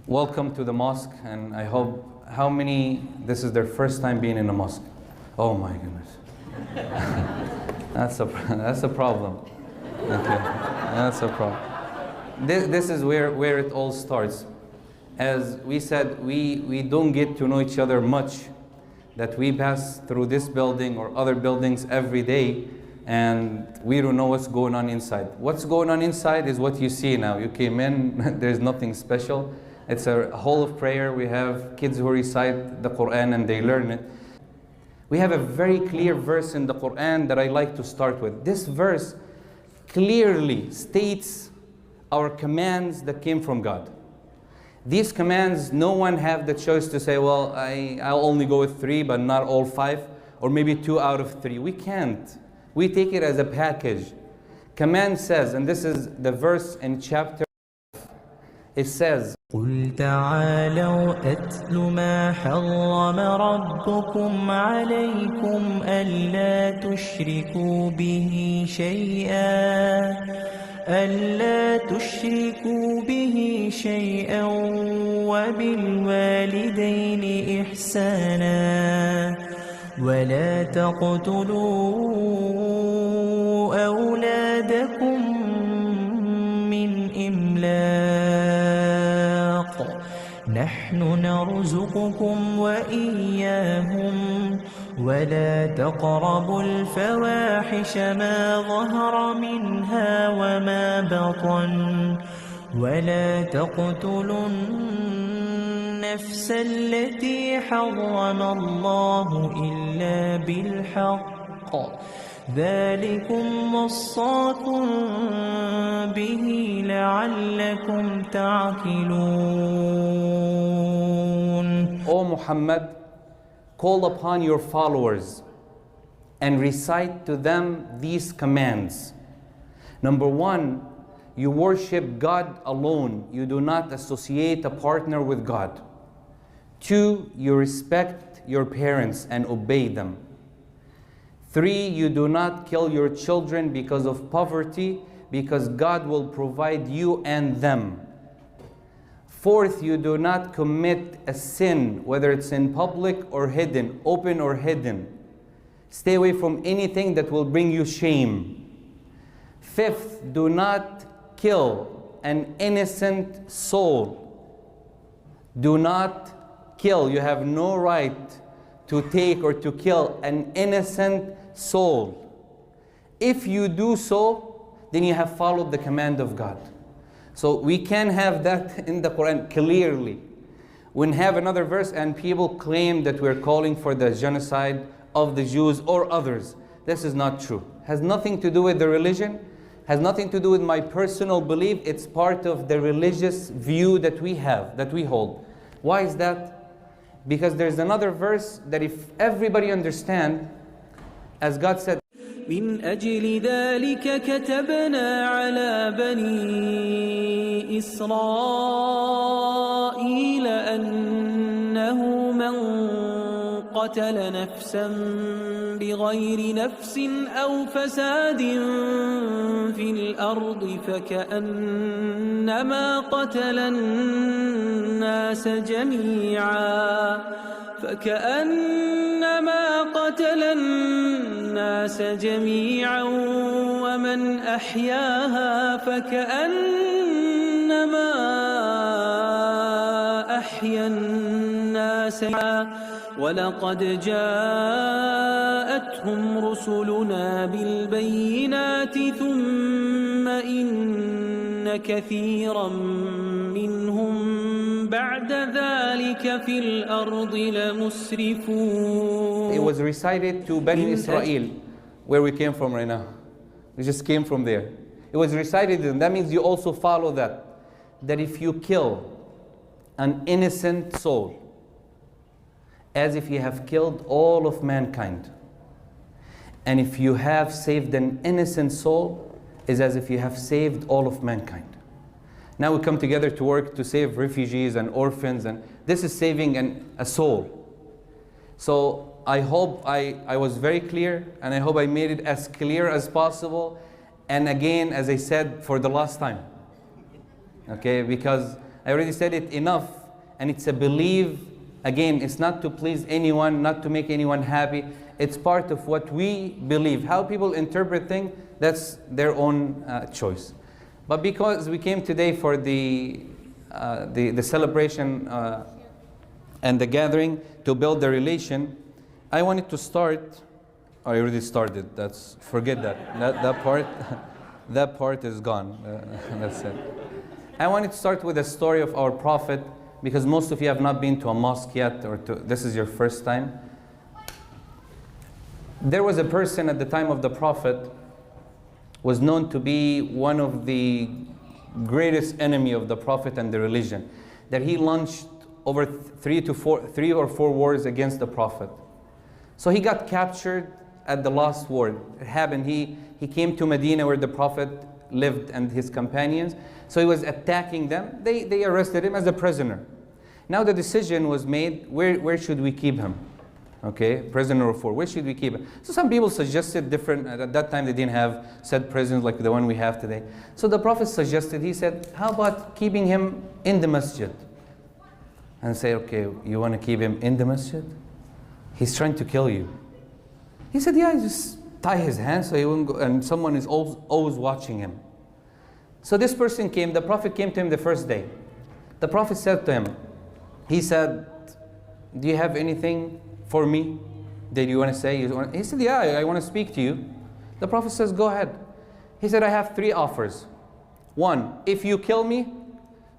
Welcome to the mosque, and I hope, how many, this is their first time being in a mosque? Oh my goodness. That's a problem. Okay, that's a problem. This is where it all starts. As we said, we don't get to know each other much, that we pass through this building or other buildings every day, and we don't know what's going on inside. What's going on inside is what you see now. You came in, there's nothing special. It's a hall of prayer. We have kids who recite the Qur'an and they learn it. We have a very clear verse in the Qur'an that I like to start with. This verse clearly states our commands that came from God. These commands, no one have the choice to say, well, I'll only go with 3, but not all 5, or maybe 2 out of 3. We can't. We take it as a package. Command says, and this is the verse in chapter, it says, قُلْ تَعَالَوْا أَتْلُ مَا حَرَّمَ رَبُّكُمْ عَلَيْكُمْ أَلَّا تُشْرِكُوا بِهِ شَيْئًا وَبِالْوَالِدَيْنِ إِحْسَانًا وَلَا تَقْتُلُوا أَوْلَادَكُمْ مِنْ إِمْلَاقٍ نَحْنُ نَرْزُقُكُمْ وَإِيَّاهُمْ وَلَا تَقْرَبُوا الْفَوَاحِشَ مَا ظَهَرَ مِنْهَا وَمَا بَطَنَ وَلَا تَقْتُلُوا النَّفْسَ الَّتِي حَرَّمَ اللَّهُ إِلَّا بِالْحَقِّ ذَلِكُمْ وَصَّاكُمْ بِهِ لَعَلَّكُمْ تَعْقِلُونَ. O Muhammad, call upon your followers and recite to them these commands. Number 1, you worship God alone. You do not associate a partner with God. 2, you respect your parents and obey them. 3, you do not kill your children because of poverty, because God will provide you and them. 4th, you do not commit a sin, whether it's in public or hidden, open or hidden. Stay away from anything that will bring you shame. 5th, do not kill an innocent soul. Do not kill. You have no right to take or to kill an innocent soul. If you do so, then you have followed the command of God. So we can have that in the Quran clearly. We have another verse and people claim that we're calling for the genocide of the Jews or others. This is not true. Has nothing to do with the religion, has nothing to do with my personal belief. It's part of the religious view that we have, that we hold. Why is that? Because there's another verse that if everybody understand, as God said, من أجل ذلك كتبنا على بني إسرائيل أنه من قتل نفسا بغير نفس أو فساد في الأرض فكأنما قتل الناس جميعا ومن أحياها فكأنما أحيا الناس ولقد جاءتهم رسلنا بالبينات ثم إن كثيرا منهم بعد ذلك في الأرض لمسرفون. It was recited to Bani Israel, where we came from right now. We just came from there. It was recited to them. That means you also follow that. That if you kill an innocent soul, as if you have killed all of mankind. And if you have saved an innocent soul, is as if you have saved all of mankind. Now we come together to work to save refugees and orphans, and this is saving a soul. So I hope I was very clear, and I hope I made it as clear as possible. And again, as I said, for the last time. Okay, because I already said it enough, and it's a belief. Again, it's not to please anyone, not to make anyone happy. It's part of what we believe. How people interpret things, that's their own choice. But because we came today for the celebration and the gathering to build the relation, I wanted to start. I already started. Forget that. That part. That part is gone. That's it. I wanted to start with a story of our Prophet, because most of you have not been to a mosque yet, or this is your first time. There was a person at the time of the Prophet, was known to be one of the greatest enemy of the Prophet and the religion, that he launched over three or four wars against the Prophet. So he got captured at the last war. It happened, he came to Medina where the Prophet lived and his companions. So he was attacking them. They arrested him as a prisoner. Now the decision was made, where should we keep him? Okay, prisoner of war, where should we keep him? So some people suggested different, at that time they didn't have set prisons like the one we have today. So the Prophet suggested, he said, how about keeping him in the masjid? And say, okay, you want to keep him in the masjid? He's trying to kill you. He said, yeah, just tie his hands so he won't go, and someone is always watching him. So this person came, the Prophet came to him the first day. The Prophet said to him, he said, do you have anything for me that you want to say? He said, yeah, I want to speak to you. The Prophet says, go ahead. He said, I have three offers. One, if you kill me,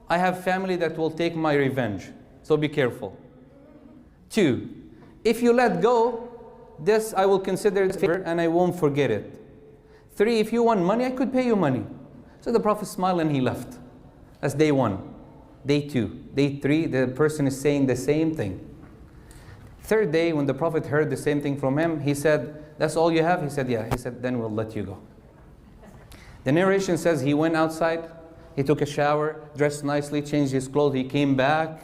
I have family that will take my revenge, so be careful. Two, if you let go, this I will consider it favor and I won't forget it. Three, if you want money, I could pay you money. So the Prophet smiled and he left. That's day one. Day two. Day three, the person is saying the same thing. Third day, when the Prophet heard the same thing from him, he said, that's all you have? He said, yeah. He said, then we'll let you go. The narration says he went outside, he took a shower, dressed nicely, changed his clothes, he came back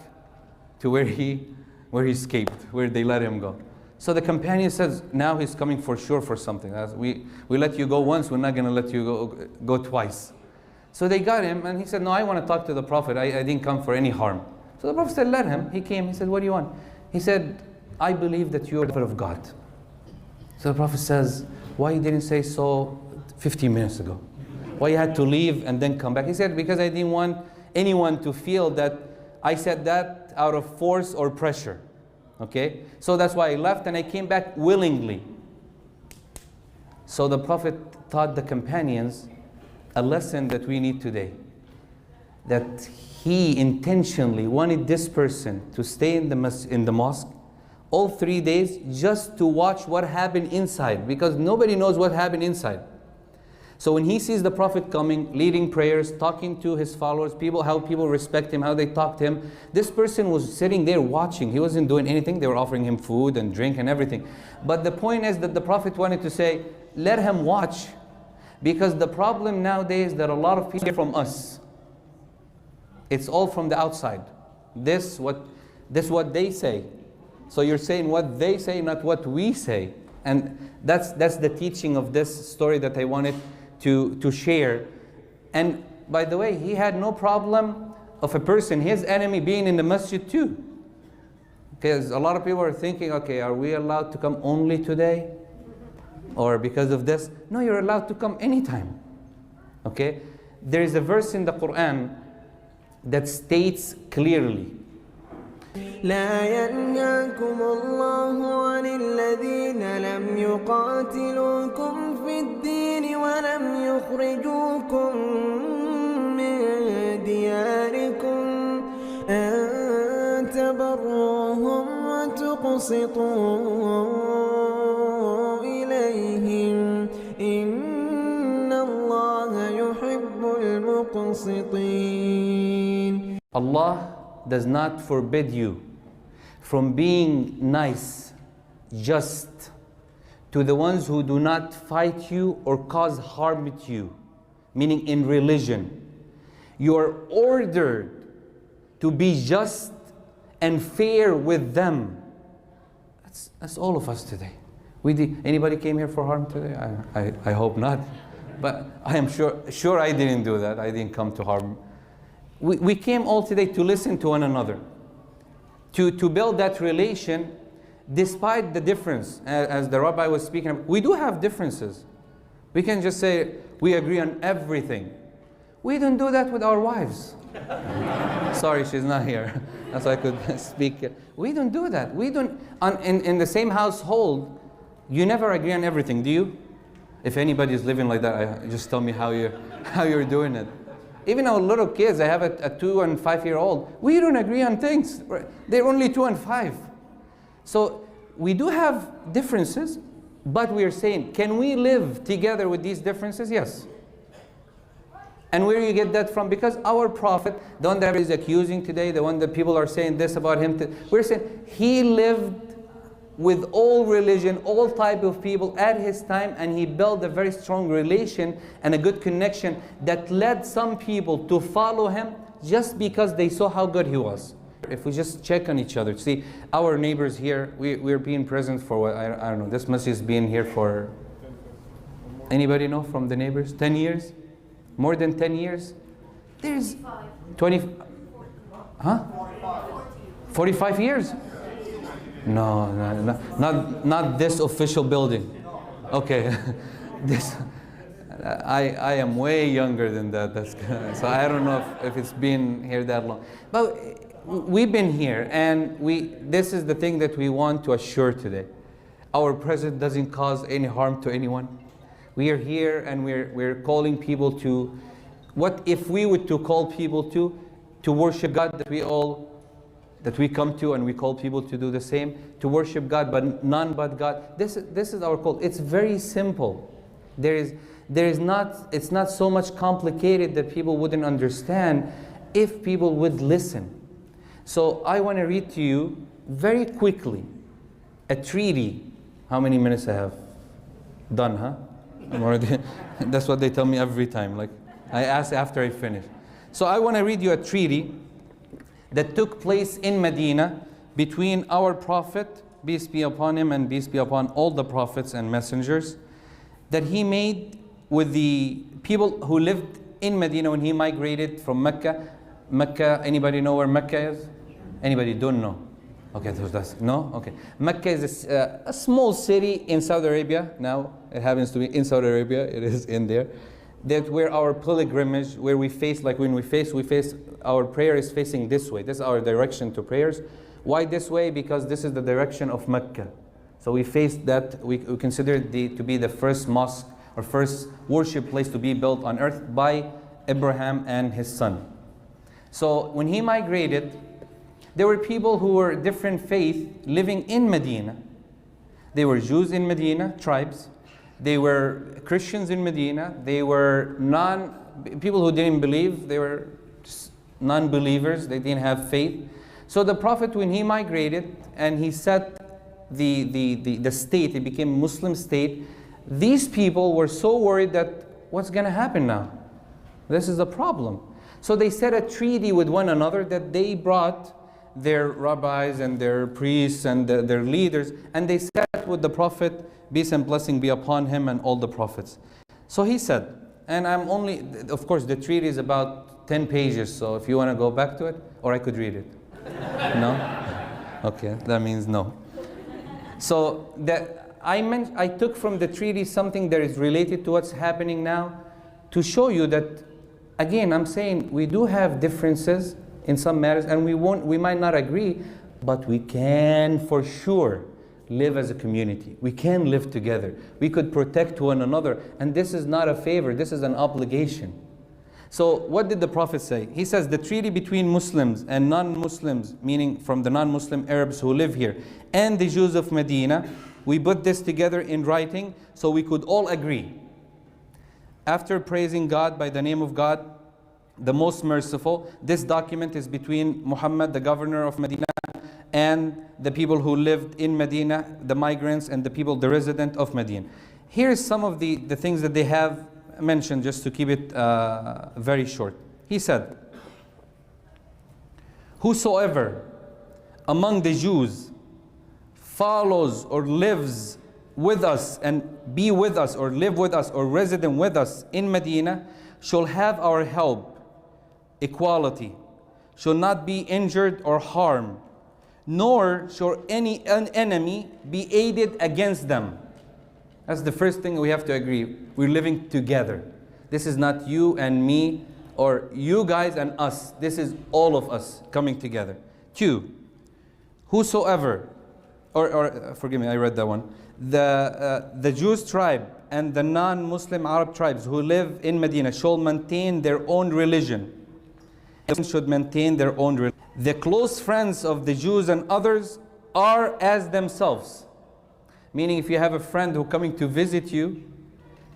to where he escaped, where they let him go. So the companion says, now he's coming for sure for something. We let you go once, we're not going to let you go twice. So they got him, and he said, no, I want to talk to the Prophet. I didn't come for any harm. So the Prophet said, let him. He came. He said, what do you want? He said, I believe that you are the Prophet of God. So the Prophet says, why you didn't say so 15 minutes ago? Why you had to leave and then come back? He said, because I didn't want anyone to feel that I said that out of force or pressure. Okay? So that's why I left and I came back willingly. So the Prophet taught the companions a lesson that we need today. That he intentionally wanted this person to stay in the mosque all 3 days just to watch what happened inside, because nobody knows what happened inside. So when he sees the Prophet coming, leading prayers, talking to his followers, how people respect him, how they talk to him, this person was sitting there watching. He wasn't doing anything. They were offering him food and drink and everything. But the point is that the Prophet wanted to say, let him watch. Because the problem nowadays is that a lot of people hear from us. It's all from the outside. This what they say. So you're saying what they say, not what we say. And that's the teaching of this story that I wanted to share. And by the way, he had no problem of a person, his enemy, being in the masjid too. Because a lot of people are thinking, okay, are we allowed to come only today? Or because of this? No, you're allowed to come anytime. Okay? There is a verse in the Qur'an that states clearly, لا ينهاكم الله عن الذين لم يقاتلوكم في الدين ولم يخرجوكم من دياركم أن تبروهم وتقسطوا إليهم إن الله يحب المقسطين. Allah does not forbid you from being nice, just to the ones who do not fight you or cause harm to you, meaning in religion. You are ordered to be just and fair with them. That's all of us today. Anybody came here for harm today? I hope not. But I am sure I didn't do that. I didn't come to harm. We came all today to listen to one another, to build that relation despite the difference. As the rabbi was speaking, we do have differences. We can just say we agree on everything. We don't do that with our wives. Sorry, she's not here. That's why I could speak. We don't do that. We don't. In the same household, you never agree on everything, do you? If anybody is living like that, just tell me how you're doing it. Even our little kids, I have a 2 and 5 year old. We don't agree on things. They're only 2 and 5. So we do have differences, but we are saying, can we live together with these differences? Yes. And where you get that from? Because our Prophet, the one that is accusing today, the one that people are saying this about him, we're saying he lived with all religion, all type of people at his time, and he built a very strong relation and a good connection that led some people to follow him just because they saw how good he was. If we just check on each other, see our neighbors here, we're being present for what, I don't know, this masjid has been here for, anybody know from the neighbors? 10 years? More than 10 years? There's 20, huh? 45 years? No, not this official building. Okay, this, I am way younger than that. So I don't know if it's been here that long. But we've been here, and this is the thing that we want to assure today. Our president doesn't cause any harm to anyone. We are here, and we're calling people to, what if we were to call people to worship God, that we come to, and we call people to do the same, to worship God, but none but God. This is our call. It's very simple. It's not so much complicated that people wouldn't understand if people would listen. So I want to read to you very quickly a treaty. How many minutes I have? Done, huh? I'm already, that's what they tell me every time. Like, I ask after I finish. So I want to read you a treaty that took place in Medina between our Prophet, peace be upon him and peace be upon all the prophets and messengers, that he made with the people who lived in Medina when he migrated from Mecca. Mecca, anybody know where Mecca is? Anybody don't know? Okay, no? Okay. Mecca is a small city in Saudi Arabia. Now it happens to be in Saudi Arabia. It is in there. That where our pilgrimage, where we face, like when we face, our prayer is facing this way. This is our direction to prayers. Why this way? Because this is the direction of Mecca. So we face that, we consider it to be the first mosque or first worship place to be built on earth by Abraham and his son. So when he migrated, there were people who were different faith living in Medina. They were Jews in Medina, tribes. They were Christians in Medina. They were people who didn't believe. They were non-believers. They didn't have faith. So the Prophet, when he migrated and he set the state, it became a Muslim state, these people were so worried that what's going to happen now? This is a problem. So they set a treaty with one another that they brought their rabbis and their priests and their leaders, and they sat with the Prophet, peace and blessing be upon him and all the prophets. So he said, and of course the treaty is about 10 pages, so if you want to go back to it, or I could read it. No? Okay, that means no. So that I took from the treaty something that is related to what's happening now, to show you that, again, I'm saying we do have differences in some matters, and we might not agree, but we can for sure live as a community. We can live together. We could protect one another, and this is not a favor, this is an obligation. So what did the Prophet say? He says the treaty between Muslims and non-Muslims, meaning from the non-Muslim Arabs who live here, and the Jews of Medina, we put this together in writing so we could all agree. After praising God by the name of God, the most merciful, this document is between Muhammad, the governor of Medina, and the people who lived in Medina, the migrants and the people, the resident of Medina. Here's some of the things that they have mentioned, just to keep it very short. He said, whosoever among the Jews follows or lives with us and be with us or live with us or resident with us in Medina shall have our help equality, shall not be injured or harmed, nor shall any enemy be aided against them. That's the first thing we have to agree. We're living together. This is not you and me, or you guys and us. This is all of us coming together. 2, whosoever, or forgive me, I read that one. The Jews tribe and the non-Muslim Arab tribes who live in Medina shall maintain their own religion. Should maintain their own religion. The close friends of the Jews and others are as themselves. Meaning, if you have a friend who coming to visit you,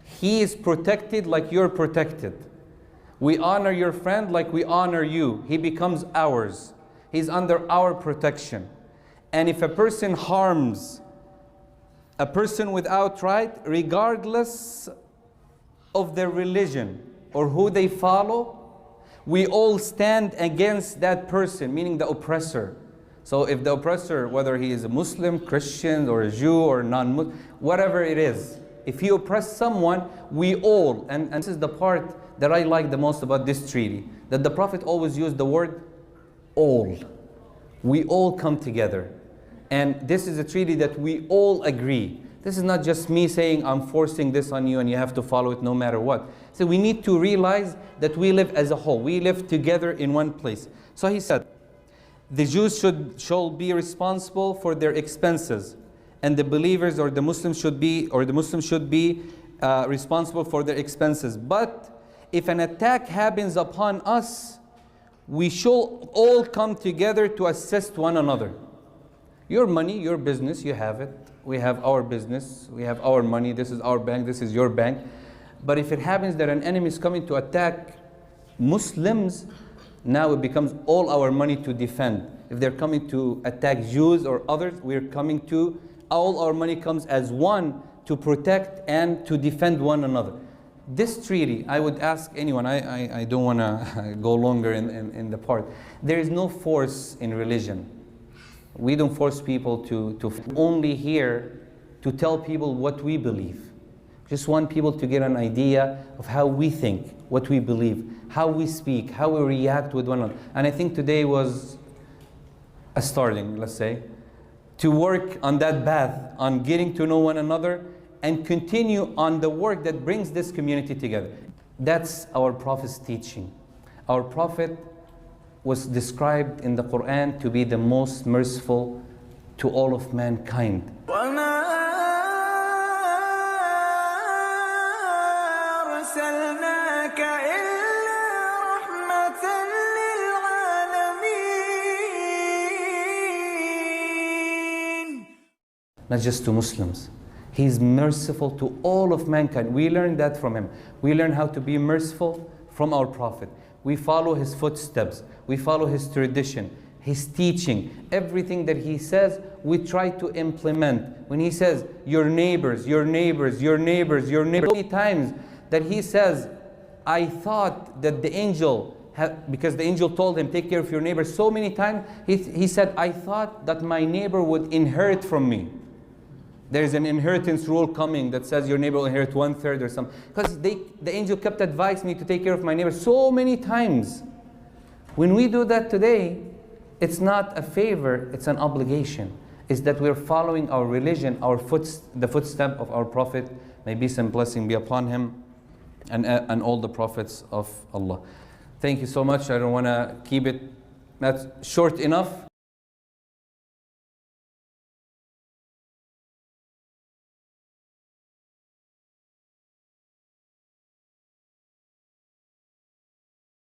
he is protected like you're protected. We honor your friend like we honor you. He becomes ours. He's under our protection. And if a person harms a person without right, regardless of their religion or who they follow, we all stand against that person, meaning the oppressor. So if the oppressor, whether he is a Muslim, Christian, or a Jew, or non-Muslim, whatever it is, if he oppresses someone, we all, and this is the part that I like the most about this treaty, that the Prophet always used the word all. We all come together. And this is a treaty that we all agree. This is not just me saying I'm forcing this on you and you have to follow it no matter what. So we need to realize that we live as a whole. We live together in one place. So he said, the Jews shall be responsible for their expenses, and the believers or the Muslims should be responsible for their expenses. But if an attack happens upon us, we shall all come together to assist one another. Your money, your business, you have it. We have our business, we have our money, this is our bank, this is your bank. But if it happens that an enemy is coming to attack Muslims, now it becomes all our money to defend. If they're coming to attack Jews or others, we're coming to, all our money comes as one to protect and to defend one another. This treaty, I would ask anyone, I don't want to go longer in the part. There is no force in religion. We don't force people to only here to tell people what we believe. Just want people to get an idea of how we think, what we believe, how we speak, how we react with one another. And I think today was a starting, let's say, to work on that path, on getting to know one another and continue on the work that brings this community together. That's our Prophet's teaching. Our Prophet was described in the Qur'an to be the most merciful to all of mankind. Not just to Muslims. He's merciful to all of mankind. We learn that from him. We learn how to be merciful from our Prophet. We follow his footsteps. We follow his tradition, his teaching. Everything that he says, we try to implement. When he says, your neighbors, your neighbors, your neighbors, your neighbors. So many times that he says, I thought that the angel, because the angel told him, take care of your neighbors. So many times, he said, I thought that my neighbor would inherit from me. There's an inheritance rule coming that says your neighbor will inherit 1/3 or something. Because the angel kept advising me to take care of my neighbor so many times. When we do that today, it's not a favor, it's an obligation. It's that we're following our religion, the footstep of our Prophet. May peace and blessing be upon him and all the prophets of Allah. Thank you so much. I don't want to keep it, that's short enough.